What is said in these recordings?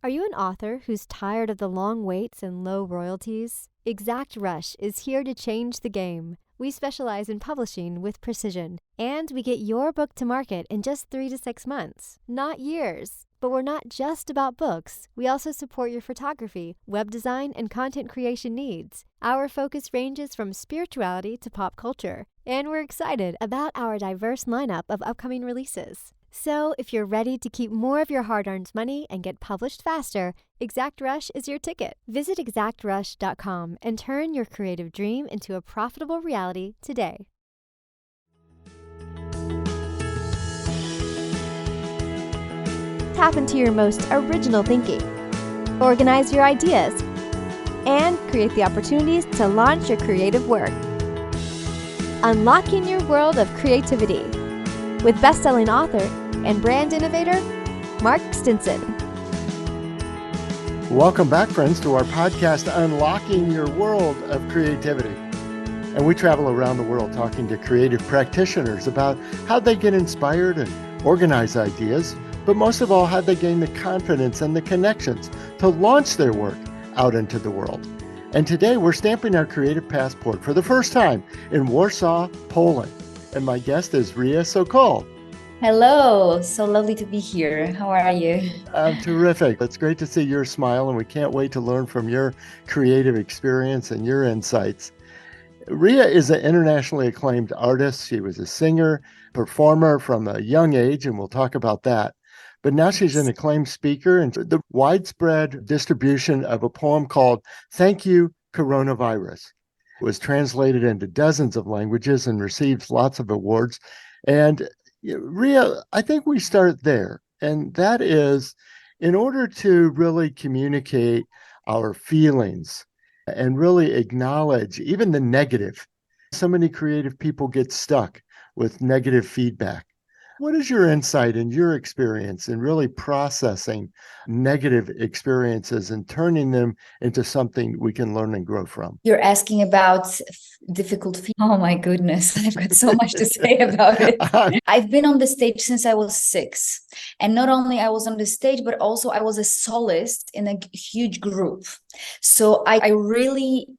Are you an author who's tired of the long waits and low royalties? Exact Rush is here to change the game. We specialize in publishing with precision, and we get your book to market in just 3 to 6 months, not years. But we're not just about books. We also support your photography, web design, and content creation needs. Our focus ranges from spirituality to pop culture, and we're excited about our diverse lineup of upcoming releases. So if you're ready to keep more of your hard-earned money and get published faster, Exact Rush is your ticket. Visit exactrush.com and turn your creative dream into a profitable reality today. Tap into your most original thinking, organize your ideas, and create the opportunities to launch your creative work. Unlocking your world of creativity with best-selling author and brand innovator, Mark Stinson. Welcome back, friends, to our podcast, Unlocking Your World of Creativity. And we travel around the world talking to creative practitioners about how they get inspired and organize ideas, but most of all, how they gain the confidence and the connections to launch their work out into the world. And today we're stamping our creative passport for the first time in Warsaw, Poland. And my guest is Riya Sokol. Hello, so lovely to be here. How are you? I'm terrific. It's great to see your smile, and we can't wait to learn from your creative experience and your insights. Riya is an internationally acclaimed artist. She was a singer, performer from a young age, and we'll talk about that. But now she's an acclaimed speaker, and the widespread distribution of a poem called Thank You, Coronavirus was translated into dozens of languages and received lots of awards. And Riya, I think we start there. And that is, in order to really communicate our feelings and really acknowledge even the negative, so many creative people get stuck with negative feedback. What is your insight and your experience in really processing negative experiences and turning them into something we can learn and grow from? You're asking about difficult feelings. Oh my goodness, I've got so much to say about it. I've been on the stage since I was 6. And not only I was on the stage, but also I was a soloist in a huge group. So I really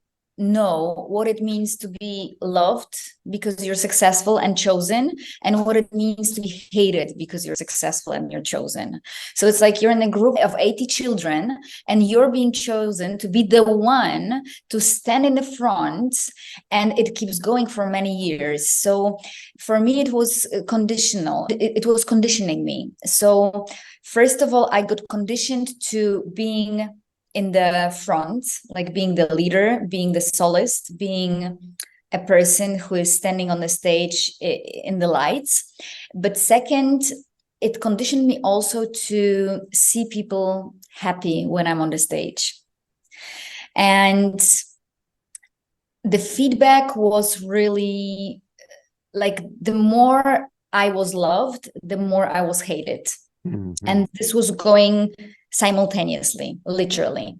know what it means to be loved because you're successful and chosen, and what it means to be hated because you're successful and you're chosen. So it's like you're in a group of 80 children and you're being chosen to be the one to stand in the front, and it keeps going for many years. So for me, it was conditional. It was conditioning me. So first of all, I got conditioned to being in the front, like being the leader, being the soloist, being a person who is standing on the stage in the lights. But second, it conditioned me also to see people happy when I'm on the stage. And the feedback was really like, the more I was loved, the more I was hated. Mm-hmm. And this was going simultaneously, literally.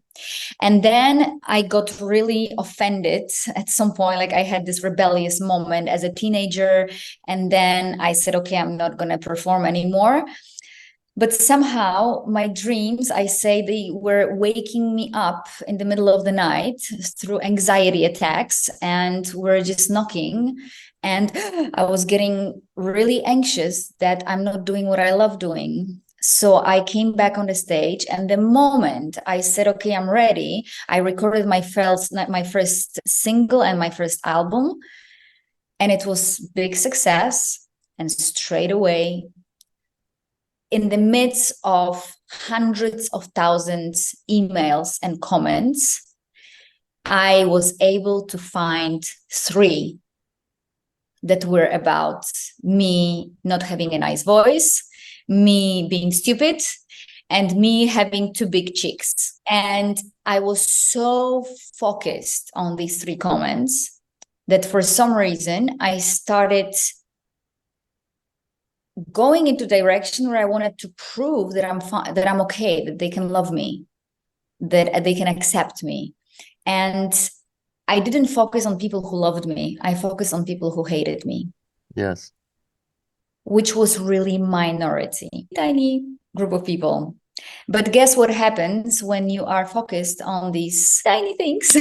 And then I got really offended at some point. Like, I had this rebellious moment as a teenager, and then I said, okay, I'm not going to perform anymore. But somehow my dreams, I say, they were waking me up in the middle of the night through anxiety attacks, and were just knocking. And I was getting really anxious that I'm not doing what I love doing. So I came back on the stage, and the moment I said, okay, I'm ready, I recorded my first single and my first album, and it was big success. And straight away, in the midst of hundreds of thousands emails and comments, I was able to find 3 that were about me not having a nice voice, me being stupid, and me having 2 big cheeks. And I was so focused on these 3 comments that for some reason I started going into direction where I wanted to prove that I'm fine, that I'm okay, that they can love me, that they can accept me. And I didn't focus on people who loved me. I focused on people who hated me. Yes. Which was really minority, tiny group of people. But guess what happens when you are focused on these tiny things?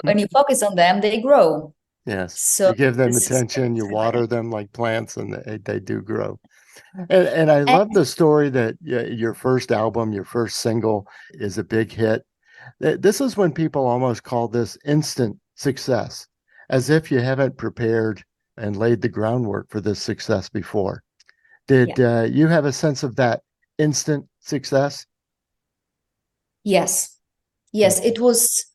When you focus on them, they grow. Yes. So You give them this is attention, you exactly. water them like plants, and they do grow. And I And love the story that your first album, your first single is a big hit. This is when people almost call this instant success, as if you haven't prepared and laid the groundwork for this success before. yeah, Did you have a sense of that instant success? yes, yes, it was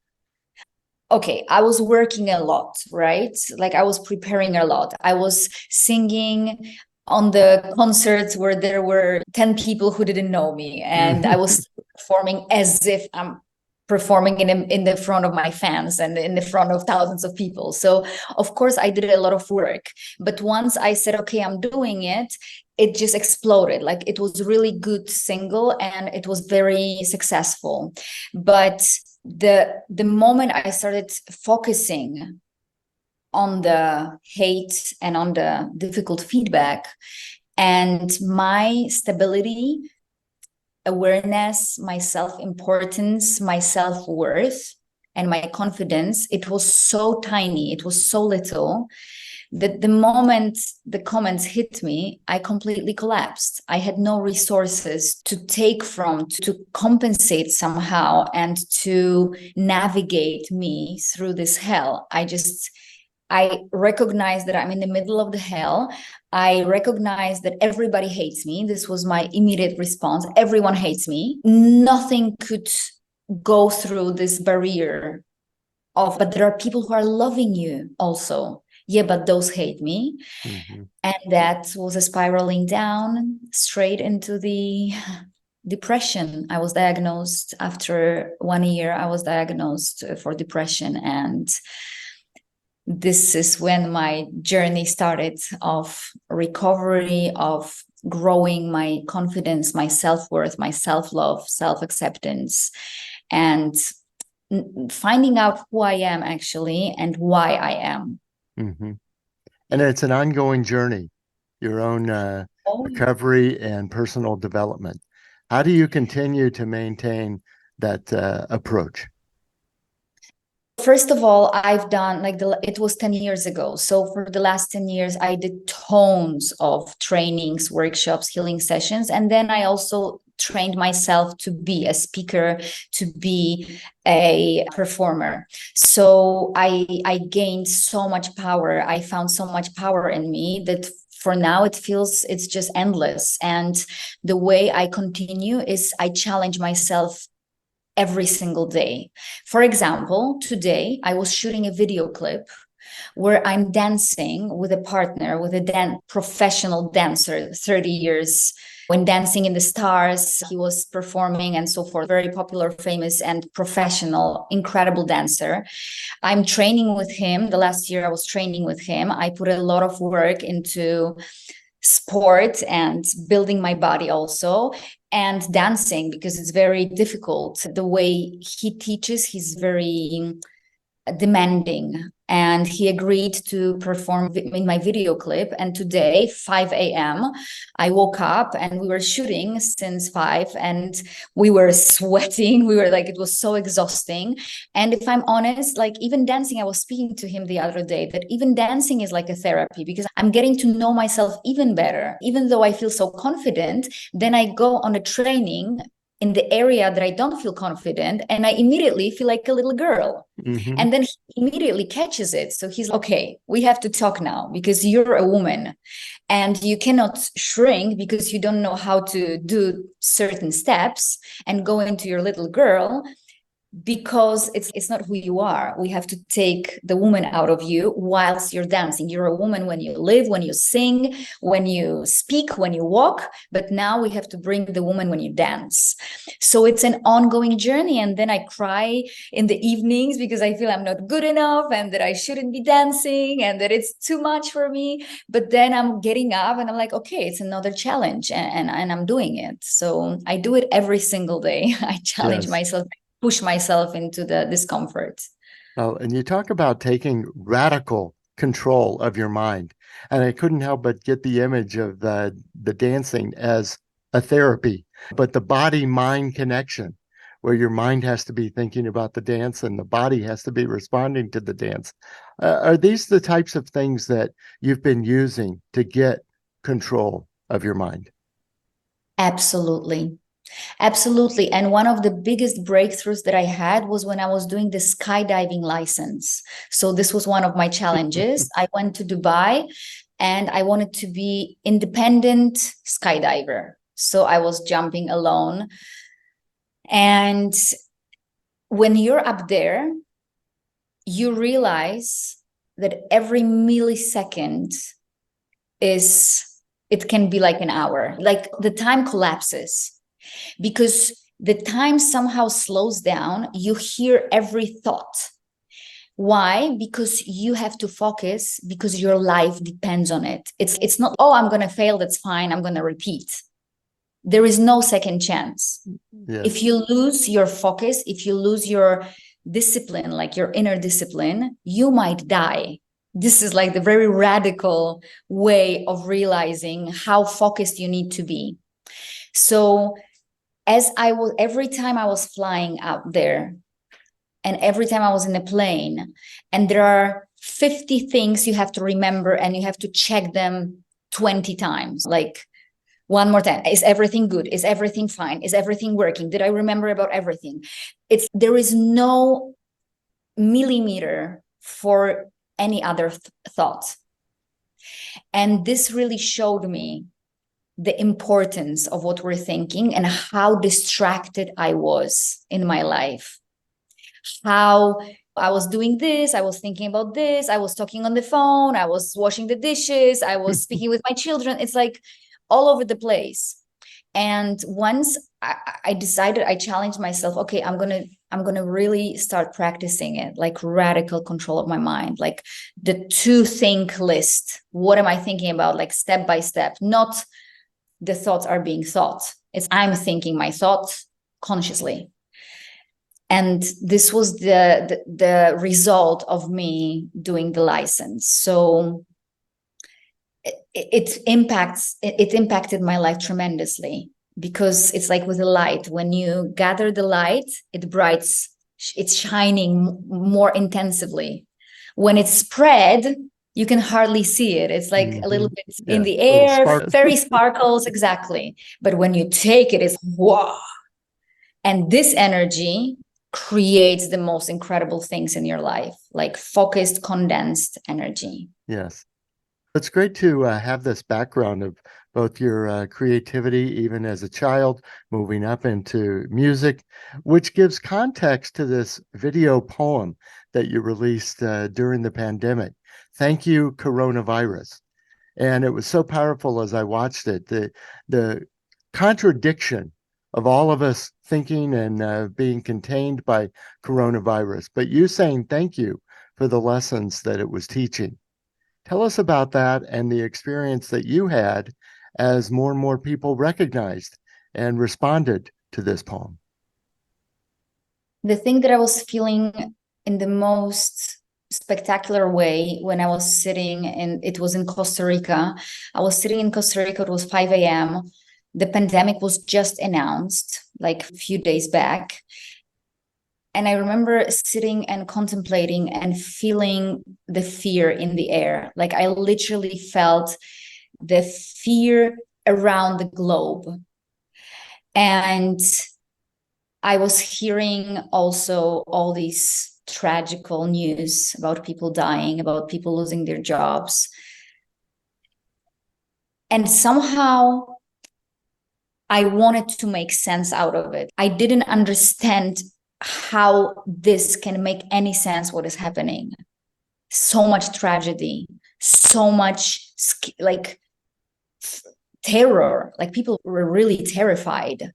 okay. I was working a lot, right? Like I was preparing a lot. I was singing on the concerts where there were 10 people who didn't know me, and I was performing as if I'm performing in the front of my fans and in the front of thousands of people. So of course I did a lot of work, but once I said okay, I'm doing it, it just exploded. Like it was really good single and it was very successful. But the moment I started focusing on the hate and on the difficult feedback, and my stability, awareness, my self-importance, my self-worth, and my confidence, it was so tiny, it was so little that the moment the comments hit me, I completely collapsed. I had no resources to take from, to compensate somehow, and to navigate me through this hell. I recognize that I'm in the middle of the hell. I recognize that everybody hates me. This was my immediate response. Everyone hates me. Nothing could go through this barrier of, but there are people who are loving you also. Yeah, but those hate me. Mhm. And that was a spiraling down straight into the depression. I was diagnosed after 1 year. I was diagnosed for depression, and this is when my journey started of recovery, of growing my confidence, my self-worth, my self-love, self-acceptance, and finding out who I am actually and why I am. Mhm. And it's an ongoing journey, your own Oh, recovery and personal development. How do you continue to maintain that approach? first of all, I've done like it was 10 years ago. So for the last 10 years, I did tons of trainings, workshops, healing sessions. And then I also trained myself to be a speaker, to be a performer. So I gained so much power. I found so much power in me that for now it feels it's just endless. And the way I continue is I challenge myself every single day. For example, today I was shooting a video clip where I'm dancing with a partner, with a professional dancer, 30 years. When Dancing in the Stars, he was performing and so forth. Very popular, famous, and professional, incredible dancer. I'm training with him. The last year I was training with him. I put a lot of work into sport and building my body also, and dancing, because it's very difficult. The way he teaches, he's very demanding, and he agreed to perform in my video clip. And today 5 a.m. I woke up and we were shooting since 5, and we were sweating, we were like, it was so exhausting. And if I'm honest, like even dancing, I was speaking to him the other day that even dancing is like a therapy, because I'm getting to know myself even better. Even though I feel so confident, then I go on a training in the area that I don't feel confident, and I immediately feel like a little girl. Hmm. And then he immediately catches it. So he's okay, we have to talk now, because you're a woman and you cannot shrink because you don't know how to do certain steps and go into your little girl, because it's not who you are. We have to take the woman out of you whilst you're dancing. You're a woman when you live, when you sing, when you speak, when you walk, but now we have to bring the woman when you dance. So it's an ongoing journey. And then I cry in the evenings because I feel I'm not good enough and that I shouldn't be dancing and that it's too much for me. But then I'm getting up and I'm like, okay, it's another challenge, and I'm doing it. So I do it every single day. I challenge Yes. myself, push myself into the discomfort. Oh, and you talk about taking radical control of your mind. And I couldn't help but get the image of the dancing as a therapy, but the body-mind connection, where your mind has to be thinking about the dance and the body has to be responding to the dance. Are these the types of things that you've been using to get control of your mind? Absolutely. Absolutely. And one of the biggest breakthroughs that I had was when I was doing the skydiving license. So this was one of my challenges. I went to Dubai and I wanted to be independent skydiver. So I was jumping alone. And when you're up there, you realize that every millisecond it can be like an hour. Like the time collapses because the time somehow slows down. You hear every thought. Why? Because you have to focus, because your life depends on it. It's not, oh, I'm going to fail, that's fine, I'm going to repeat. There is no second chance. Yes. If you lose your focus, if you lose your discipline, like your inner discipline, you might die. This is like the very radical way of realizing how focused you need to be. So every time I was flying out there, and every time I was in a plane, and there are 50 things you have to remember and you have to check them 20 times. Like, one more time, is everything good? Is everything fine? Is everything working? Did I remember about everything? There is no millimeter for any other thought. And this really showed me the importance of what we're thinking and how distracted I was in my life. How I was doing this, I was thinking about this, I was talking on the phone, I was washing the dishes, I was speaking with my children. It's like all over the place. And once I decided, I challenged myself, okay, I'm gonna really start practicing it, like radical control of my mind, like the to think list. What am I thinking about? Like step by step, not the thoughts are being thought. It's I'm thinking my thoughts consciously. And this was the result of me doing the license. So it impacted my life tremendously, because it's like with the light. When you gather the light, it's shining more intensively. When it's spread, you can hardly see it. It's like a little bit in the air, fairy sparkles, exactly. But when you take it, it's wow. And this energy creates the most incredible things in your life, like focused, condensed energy. Yes. It's great to have this background of both your creativity, even as a child, moving up into music, which gives context to this video poem that you released during the pandemic. Thank you, coronavirus. And it was so powerful as I watched it. The contradiction of all of us thinking and being contained by coronavirus, but you saying thank you for the lessons that it was teaching. Tell us about that and the experience that you had as more and more people recognized and responded to this poem. The thing that I was feeling in the most spectacular way when I was sitting, and it was in Costa Rica. I was sitting in Costa Rica, it was 5 a.m. The pandemic was just announced like a few days back. And I remember sitting and contemplating and feeling the fear in the air. Like I literally felt the fear around the globe. And I was hearing also all these tragical news about people dying, about people losing their jobs. And somehow I wanted to make sense out of it. I didn't understand how this can make any sense, what is happening. So much tragedy, so much like terror, like people were really terrified.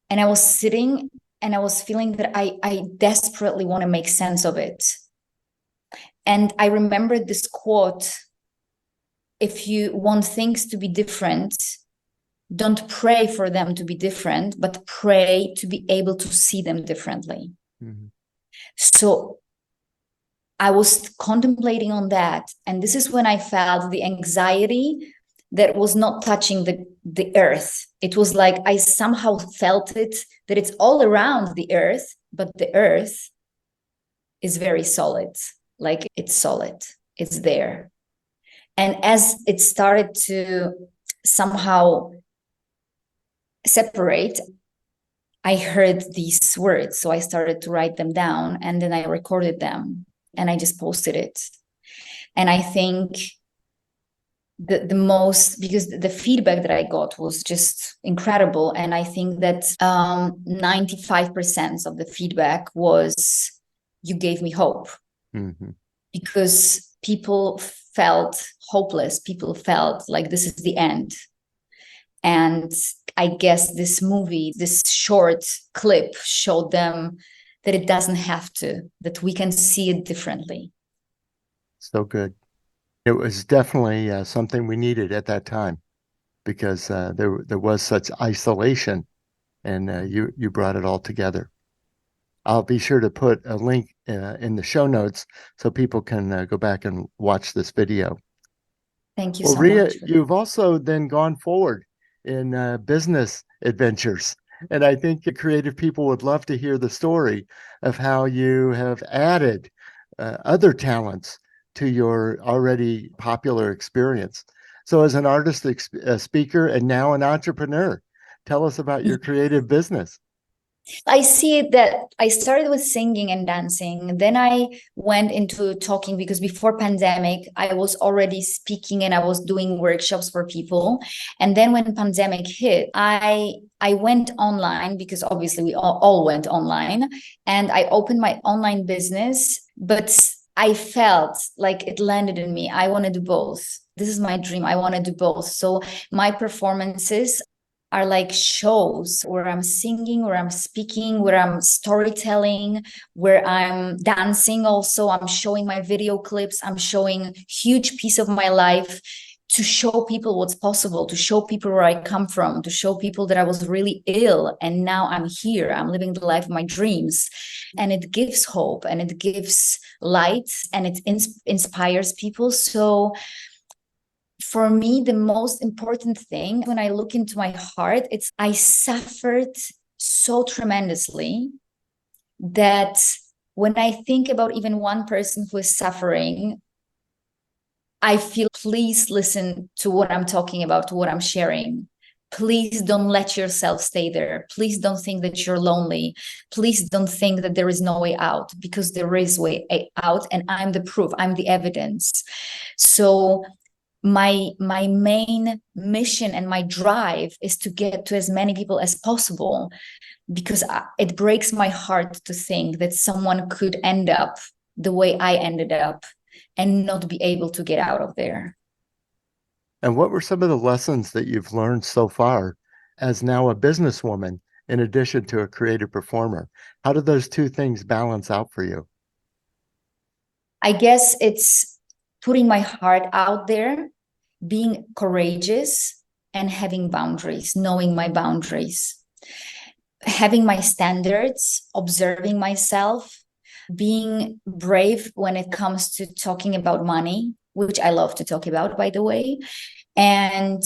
And I was sitting and I was feeling that I desperately want to make sense of it. And I remembered this quote: if you want things to be different, don't pray for them to be different, but pray to be able to see them differently. Mm-hmm. So I was contemplating on that. And this is when I felt the anxiety that was not touching the earth. It was like I somehow felt it, that it's all around the earth, but the earth is very solid. Like it's solid, it's there. And as it started to somehow separate, I heard these words. So I started to write them down, and then I recorded them and I just posted it. And I think the most, because the feedback that I got was just incredible. And I think that 95% of the feedback was, you gave me hope. Mm-hmm. Because people felt hopeless. People felt like this is the end. And I guess this movie, this short clip, showed them that it doesn't have to, that we can see it differently. So good. It was definitely something we needed at that time, because there was such isolation, and you brought it all together. I'll be sure to put a link in the show notes so people can go back and watch this video. Thank you Well, so Riya, much. you've also then gone forward in business adventures. And I think creative people would love to hear the story of how you have added other talents to your already popular experience. So, as an artist, a speaker, and now an entrepreneur, tell us about your creative business. I see that I started with singing and dancing. Then I went into talking, because before pandemic, I was already speaking and I was doing workshops for people. And then when pandemic hit, I went online, because obviously we all went online, and I opened my online business, but I felt like it landed in me. I want to do both. This is my dream. I want to do both. So my performances are like shows where I'm singing, where I'm speaking, where I'm storytelling, where I'm dancing. Also, I'm showing my video clips. I'm showing huge piece of my life to show people what's possible, to show people where I come from, to show people that I was really ill and now I'm here. I'm living the life of my dreams. And it gives hope, and it gives light, and it inspires people. So for me, the most important thing when I look into my heart, it's I suffered so tremendously that when I think about even one person who is suffering, I feel, please listen to what I'm talking about, to what I'm sharing. Please don't let yourself stay there. Please don't think that you're lonely. Please don't think that there is no way out, because there is way out, and I'm the proof, I'm the evidence. So my main mission and my drive is to get to as many people as possible, because it breaks my heart to think that someone could end up the way I ended up and not be able to get out of there. And what were some of the lessons that you've learned so far as now a businesswoman, in addition to a creative performer? How do those two things balance out for you? I guess it's putting my heart out there, being courageous, and having boundaries, knowing my boundaries, having my standards, observing myself, being brave when it comes to talking about money, which I love to talk about, by the way, and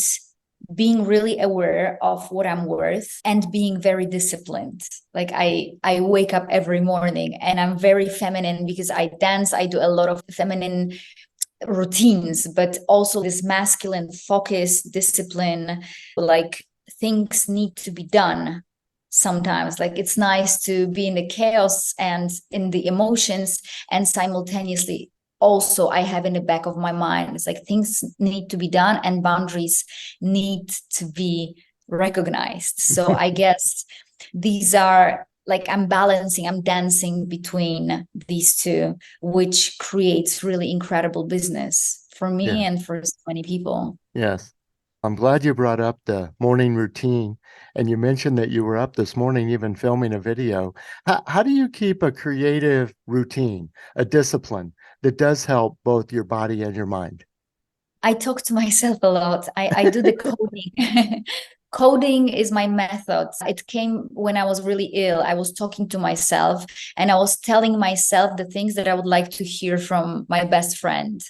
being really aware of what I'm worth, and being very disciplined. Like I wake up every morning and I'm very feminine because I dance. I do a lot of feminine routines, but also this masculine focus, discipline, like things need to be done sometimes. Like it's nice to be in the chaos and in the emotions, and simultaneously also I have in the back of my mind, it's like things need to be done and boundaries need to be recognized. So I guess these are like, I'm balancing, I'm dancing between these two, which creates really incredible business for me Yeah. and for so many people. Yes. I'm glad you brought up the morning routine, and you mentioned that you were up this morning even filming a video. How do you keep a creative routine, a discipline that does help both your body and your mind? I talk to myself a lot. I do the coding. Coding is my method. It came when I was really ill. I was talking to myself and I was telling myself the things that I would like to hear from my best friend.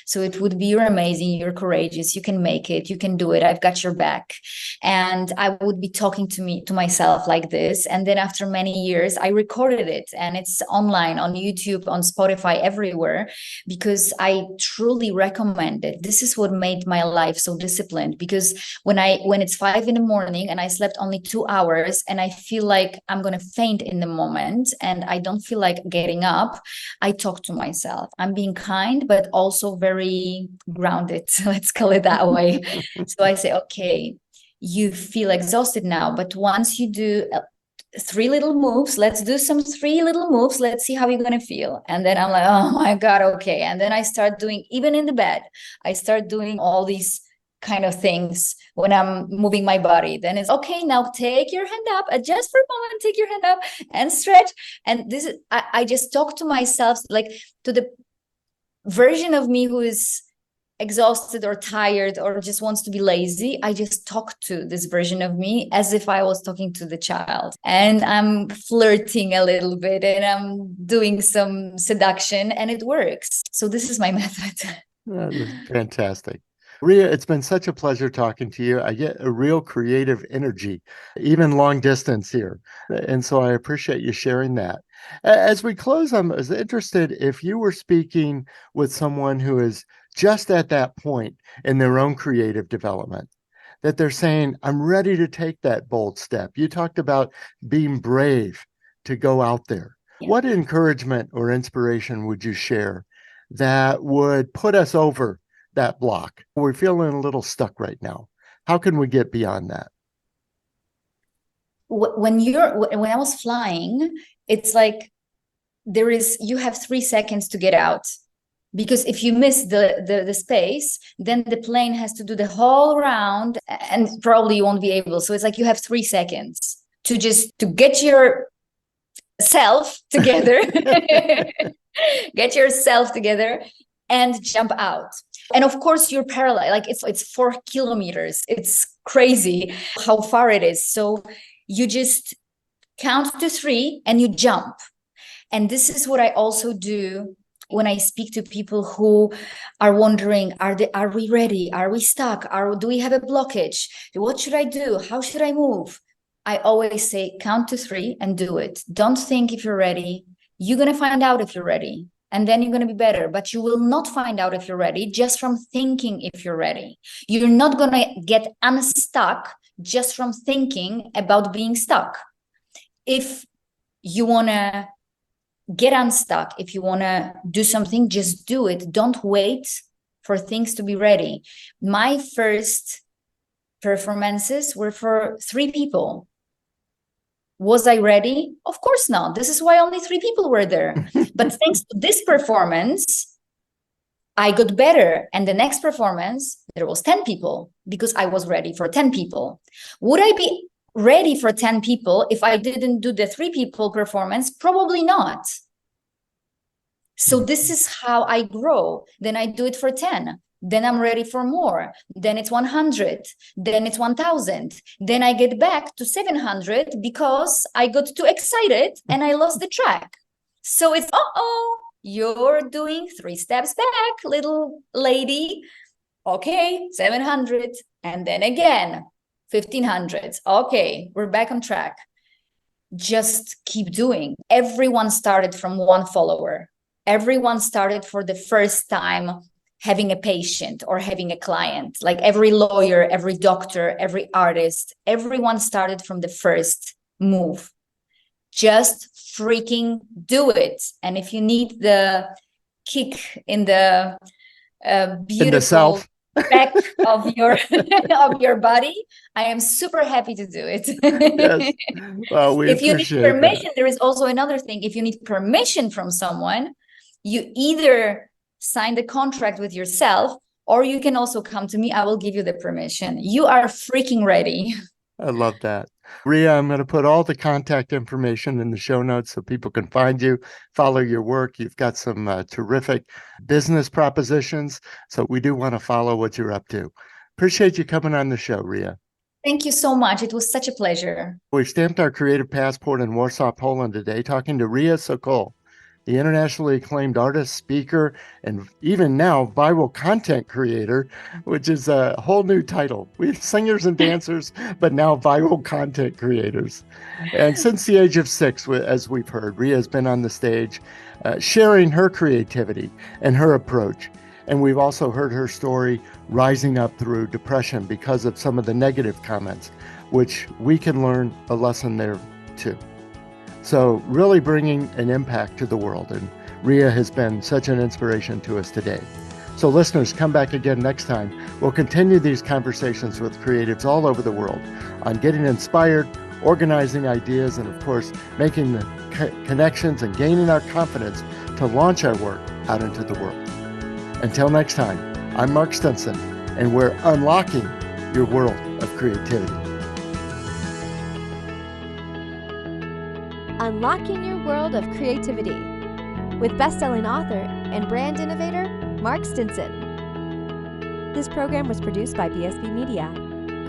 So it would be, you're amazing, you're courageous, you can make it, you can do it, I've got your back. And I would be talking to myself like this. And then after many years, I recorded it and it's online on YouTube, on Spotify, everywhere, because I truly recommend it. This is what made my life so disciplined, because when it's 5 in the morning and I slept only 2 hours and I feel like I'm going to faint in the moment and I don't feel like getting up, I talk to myself. I'm being kind, but also very grounded. Let's call it that way. So I say, okay, you feel exhausted now, but once you do 3 little moves, let's do some 3 little moves, let's see how you're going to feel. And then I'm like, oh my God, okay. And then I start doing, even in the bed, I start doing all these kind of things when I'm moving my body. Then it's okay, now take your hand up, just for a moment, take your hand up and stretch. And this is, I just talk to myself, like to the version of me who is exhausted or tired or just wants to be lazy. I just talk to this version of me as if I was talking to the child, and I'm flirting a little bit and I'm doing some seduction and it works. So this is my method. That is fantastic. Riya, it's been such a pleasure talking to you. I get a real creative energy, even long distance here. And so I appreciate you sharing that. As we close, I'm interested if you were speaking with someone who is just at that point in their own creative development, that they're saying, I'm ready to take that bold step. You talked about being brave to go out there. Yeah. What encouragement or inspiration would you share that would put us over that block? We're feeling a little stuck right now. How can we get beyond that? When I was flying, it's like you have 3 seconds to get out, because if you miss the space, then the plane has to do the whole round and probably you won't be able. So it's like you have 3 seconds to get yourself together, get yourself together and jump out. And of course you're paralyzed, like it's 4 kilometers. It's crazy how far it is. So you just count to 3 and you jump. And this is what I also do when I speak to people who are wondering, are we ready? Are we stuck? Do we have a blockage? What should I do? How should I move? I always say, count to 3 and do it. Don't think if you're ready. You're going to find out if you're ready. And then you're going to be better. But you will not find out if you're ready just from thinking if you're ready. You're not going to get unstuck just from thinking about being stuck. If you want to get unstuck, if you want to do something, just do it. Don't wait for things to be ready. My first performances were for 3 people. Was I ready? Of course not. This is why only 3 people were there. But thanks to this performance, I got better. And the next performance, there was 10 people because I was ready for 10 people. Would I be ready for 10 people if I didn't do the 3 people performance? Probably not. So this is how I grow. Then I do it for 10. Then I'm ready for more. Then it's 100. Then it's 1000. Then I get back to 700 because I got too excited and I lost the track. So it's, you're doing 3 steps back, little lady. Okay, 700. And then again, 1500. Okay, we're back on track. Just keep doing. Everyone started from 1 follower. Everyone started for the first time having a patient or having a client. Like every lawyer, every doctor, every artist, everyone started from the first move. Just freaking do it. And if you need the kick in the beautiful back of your of your body, I am super happy to do it. Yes. Well, we if you need appreciate permission, that. there is also another thing. If you need permission from someone, you either sign the contract with yourself or you can also come to me. I will give you the permission. You are freaking ready. I love that. Riya, I'm going to put all the contact information in the show notes so people can find you, follow your work. You've got some terrific business propositions. So we do want to follow what you're up to. Appreciate you coming on the show, Riya. Thank you so much. It was such a pleasure. We've stamped our creative passport in Warsaw, Poland today, talking to Riya Sokol, the internationally acclaimed artist, speaker, and even now viral content creator, which is a whole new title. We have singers and dancers, but now viral content creators. And since the age of 6, as we've heard, Riya has been on the stage sharing her creativity and her approach. And we've also heard her story rising up through depression because of some of the negative comments, which we can learn a lesson there too. So really bringing an impact to the world. And Riya has been such an inspiration to us today. So listeners, come back again next time. We'll continue these conversations with creatives all over the world on getting inspired, organizing ideas, and of course, making the connections and gaining our confidence to launch our work out into the world. Until next time, I'm Mark Stinson, and we're unlocking your world of creativity. Unlocking Your World of Creativity with best-selling author and brand innovator, Mark Stinson. This program was produced by BSB Media,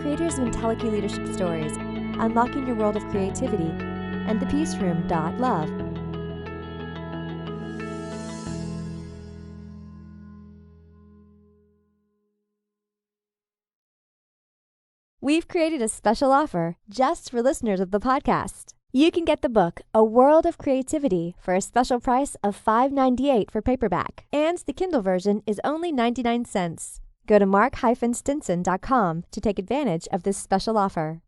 creators of IntelliKey Leadership Stories, Unlocking Your World of Creativity, and thepeaceroom.love. We've created a special offer just for listeners of the podcast. You can get the book, A World of Creativity, for a special price of $5.98 for paperback, and the Kindle version is only 99 cents. Go to mark-stinson.com to take advantage of this special offer.